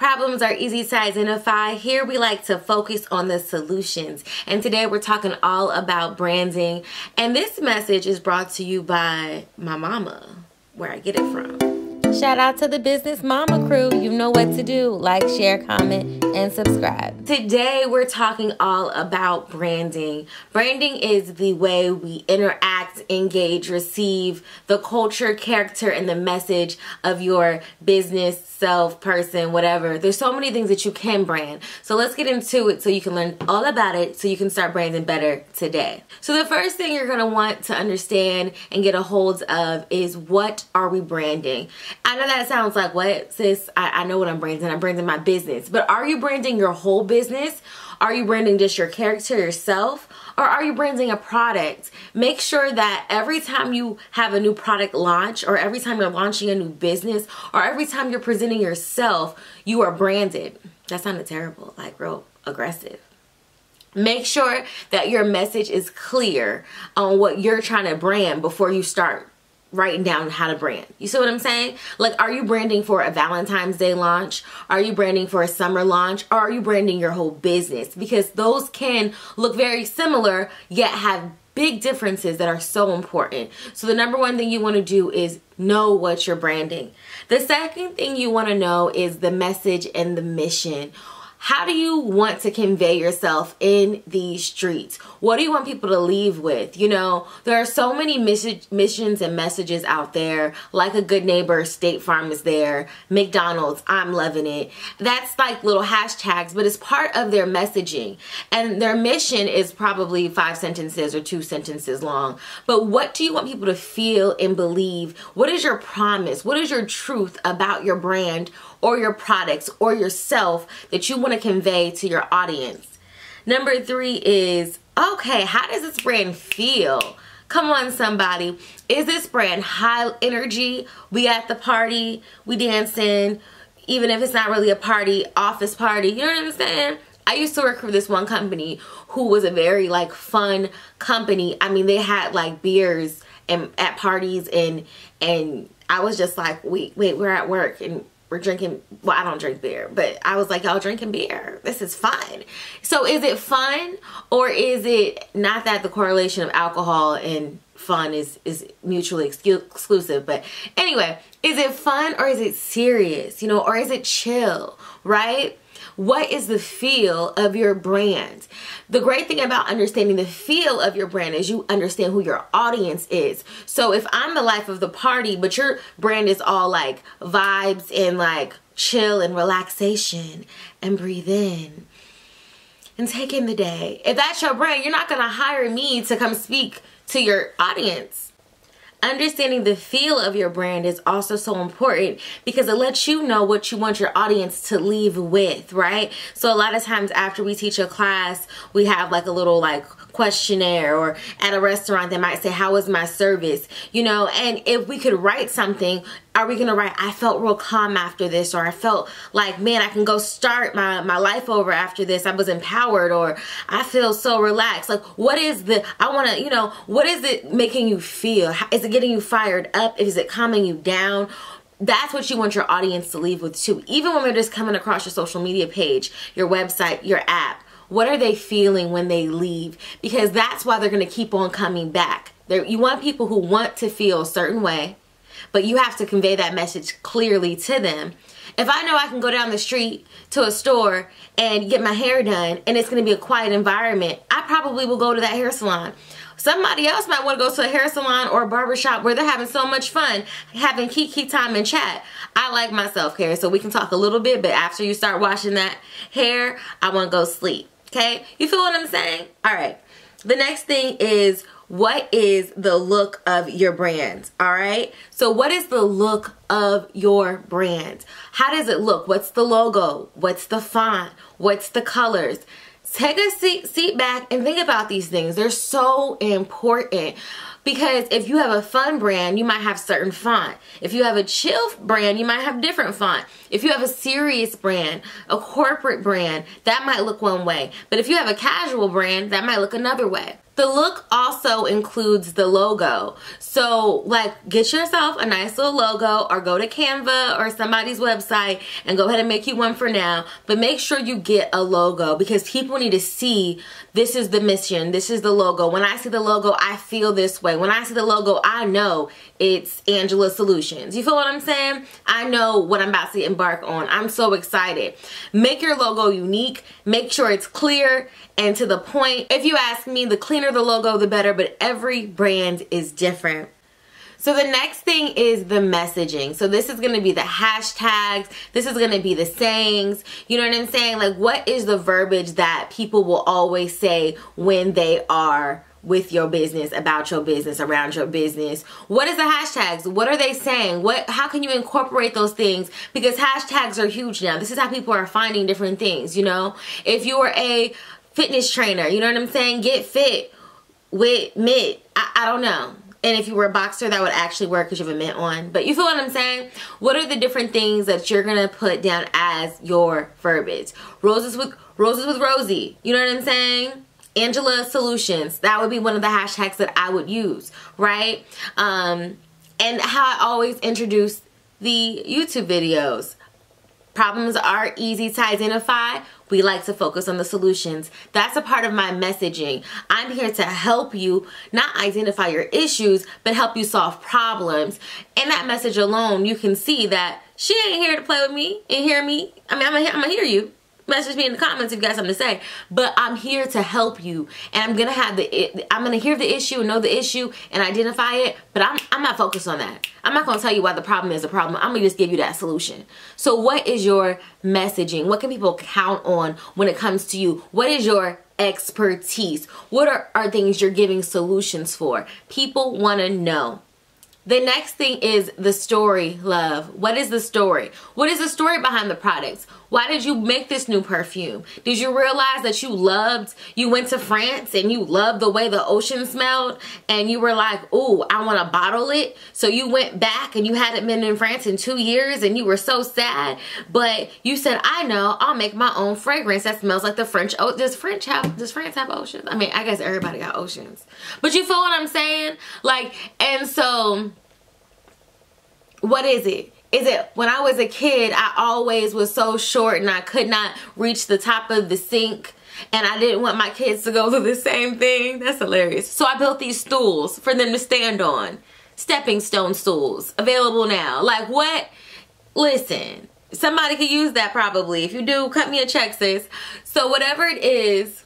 Problems are easy to identify. Here we like to focus on the solutions. And today we're talking all about branding. And this message is brought to you by my mama, where I get it from. Shout out to the Business Mama crew. You know what to do. Like, share, comment, and subscribe. Today we're talking all about branding. Branding is the way we interact, engage, receive the culture, character, and the message of your business, self, person, whatever. There's so many things that you can brand. So let's get into it so you can learn all about it so you can start branding better today. So the first thing you're going to want to understand and get a hold of is, what are we branding? I know that sounds like, what, sis? I know what I'm branding. I'm branding my business. But are you branding your whole business? Are you branding just your character, yourself? Or are you branding a product? Make sure that every time you have a new product launch, or every time you're launching a new business, or every time you're presenting yourself, you are branded. That sounded terrible, like real aggressive. Make sure that your message is clear on what you're trying to brand before you start writing down how to brand. You see what I'm saying? Like, are you branding for a Valentine's Day launch? Are you branding for a summer launch? Or are you branding your whole business? Because those can look very similar, yet have big differences that are so important. So the number one thing you want to do is know what you're branding. The second thing you want to know is the message and the mission. How do you want to convey yourself in these streets? What do you want people to leave with? You know, there are so many missions and messages out there, like a good neighbor, State Farm is there, McDonald's, I'm loving it. That's like little hashtags, but it's part of their messaging. And their mission is probably 5 sentences or 2 sentences long. But what do you want people to feel and believe? What is your promise? What is your truth about your brand or your products or yourself that you want to convey to your audience? Number 3 is, okay, how does this brand feel? Come on, somebody. Is this brand high energy? We at the party, we dancing, even if it's not really a party, office party, you know what I'm saying? I used to work for this one company who was a very like fun company. I mean, they had like beers and at parties, and I was just like, wait, we're at work and we're drinking, well, I don't drink beer, but I was like, y'all drinking beer. This is fun. So is it fun, or is it not that the correlation of alcohol and fun is mutually exclusive? But anyway, is it fun or is it serious? You know, or is it chill, right? What is the feel of your brand? The great thing about understanding the feel of your brand is you understand who your audience is. So if I'm the life of the party, but your brand is all like vibes and like chill and relaxation and breathe in and take in the day, if that's your brand, you're not going to hire me to come speak to your audience. Understanding the feel of your brand is also so important because it lets you know what you want your audience to leave with, right? So a lot of times after we teach a class, we have like a little like questionnaire, or at a restaurant they might say, how was my service? You know, and if we could write something, are we gonna write, I felt real calm after this, or I felt like, man, I can go start my life over after this, I was empowered, or I feel so relaxed. Like, what is the, I wanna, you know, what is it making you feel? Is it getting you fired up? Is it calming you down? That's what you want your audience to leave with too. Even when they're just coming across your social media page, your website, your app, what are they feeling when they leave? Because that's why they're gonna keep on coming back. You want people who want to feel a certain way, but you have to convey that message clearly to them. If I know I can go down the street to a store and get my hair done and it's going to be a quiet environment, I probably will go to that hair salon. Somebody else might want to go to a hair salon or a barbershop where they're having so much fun, having kiki time and chat. I like my self-care, so we can talk a little bit, but after you start washing that hair, I want to go sleep. Okay? You feel what I'm saying? All right. The next thing is, what is the look of your brand? All right. So what is the look of your brand? How does it look? What's the logo? What's the font? What's the colors? Take a seat back and think about these things. They're so important. Because if you have a fun brand, you might have certain font. If you have a chill brand, you might have different font. If you have a serious brand, a corporate brand, that might look one way. But if you have a casual brand, that might look another way. The look also includes the logo. So like get yourself a nice little logo or go to Canva or somebody's website and go ahead and make you one for now. But make sure you get a logo because people need to see this is the mission. This is the logo. When I see the logo, I feel this way. When I see the logo, I know it's Angela Solutions. You feel what I'm saying? I know what I'm about to embark on. I'm so excited. Make your logo unique. Make sure it's clear and to the point. If you ask me, the cleaner the logo, the better, but every brand is different. So the next thing is the messaging. So this is going to be the hashtags. This is going to be the sayings. You know what I'm saying? Like, what is the verbiage that people will always say when they are with your business, about your business, around your business? What is the hashtags? What are they saying? How can you incorporate those things? Because hashtags are huge now. This is how people are finding different things, you know? If you are a fitness trainer, you know what I'm saying? Get fit with mitt. I don't know. And if you were a boxer, that would actually work because you have a mitt on. But you feel what I'm saying? What are the different things that you're going to put down as your verbiage? Roses with Rosie. You know what I'm saying? Angela Solutions. That would be one of the hashtags that I would use, right? And how I always introduce the YouTube videos. Problems are easy to identify. We like to focus on the solutions. That's a part of my messaging. I'm here to help you not identify your issues, but help you solve problems. In that message alone, you can see that she ain't here to play with me and hear me. I mean, I'm gonna hear you. Message me in the comments if you got something to say, but I'm here to help you, and I'm gonna hear the issue and know the issue and identify it, but I'm not focused on that. I'm not gonna tell you why the problem is a problem. I'm gonna just give you that solution. So what is your messaging? What can people count on when it comes to you? What is your expertise? What are things you're giving solutions for? People want to know. The next thing is the story, love. What is the story? What is the story behind the products? Why did you make this new perfume? Did you realize that you went to France and you loved the way the ocean smelled and you were like, ooh, I want to bottle it? So you went back and you hadn't been in France in 2 years and you were so sad, but you said, I know, I'll make my own fragrance that smells like the French. Does France have oceans? I mean, I guess everybody got oceans. But you feel what I'm saying? Like, and so what is it? Is it when I was a kid, I always was so short and I could not reach the top of the sink and I didn't want my kids to go through the same thing? That's hilarious. So I built these stools for them to stand on. Stepping stone stools. Available now. Like what? Listen, somebody could use that probably. If you do, cut me a check, sis. So whatever it is,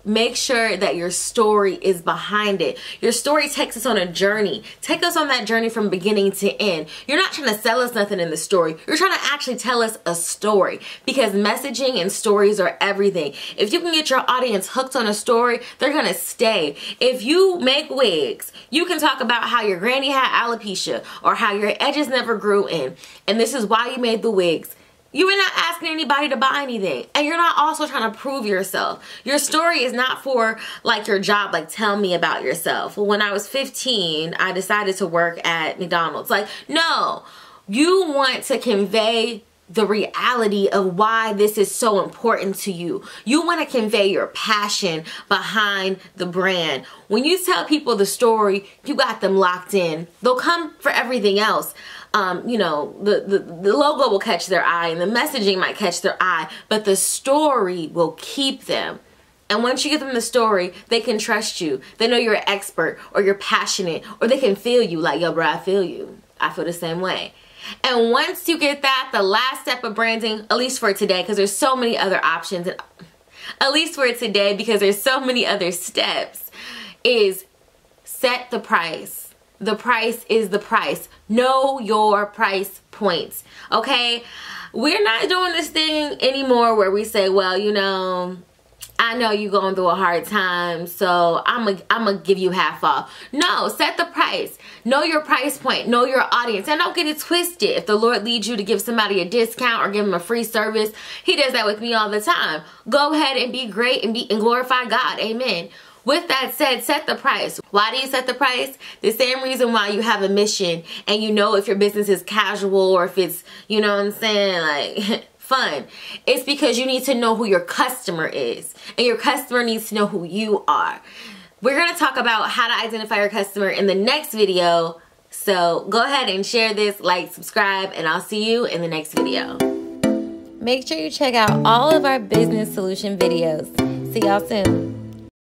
make sure that your story is behind it. Your story takes us on a journey. Take us on that journey from beginning to end. You're not trying to sell us nothing in the story. You're trying to actually tell us a story, because messaging and stories are everything. If you can get your audience hooked on a story, they're going to stay. If you make wigs, you can talk about how your granny had alopecia or how your edges never grew in, and this is why you made the wigs. You are not asking anybody to buy anything. And you're not also trying to prove yourself. Your story is not for like your job, like tell me about yourself. When I was 15, I decided to work at McDonald's. Like, no, you want to convey the reality of why this is so important to you. You want to convey your passion behind the brand. When you tell people the story, you got them locked in. They'll come for everything else. You know, the logo will catch their eye and the messaging might catch their eye, but the story will keep them. And once you give them the story, they can trust you. They know you're an expert or you're passionate, or they can feel you like, yo, bro, I feel you. I feel the same way. And once you get that, the last step of branding, at least for today, because there's so many other options, at least for today, because there's so many other steps, is set the price. The price is the price. Know your price points, okay? We're not doing this thing anymore where we say, well, you know, I know you're going through a hard time, so I'm gonna give you half off. No, set the price. Know your price point. Know your audience. And don't get it twisted. If the Lord leads you to give somebody a discount or give them a free service, He does that with me all the time. Go ahead and be great and glorify God. Amen. With that said, set the price. Why do you set the price? The same reason why you have a mission and you know if your business is casual or if it's, you know what I'm saying, like fun. It's because you need to know who your customer is, and your customer needs to know who you are. We're going to talk about how to identify your customer in the next video. So go ahead and share this, like, subscribe, and I'll see you in the next video. Make sure you check out all of our business solution videos. See y'all soon.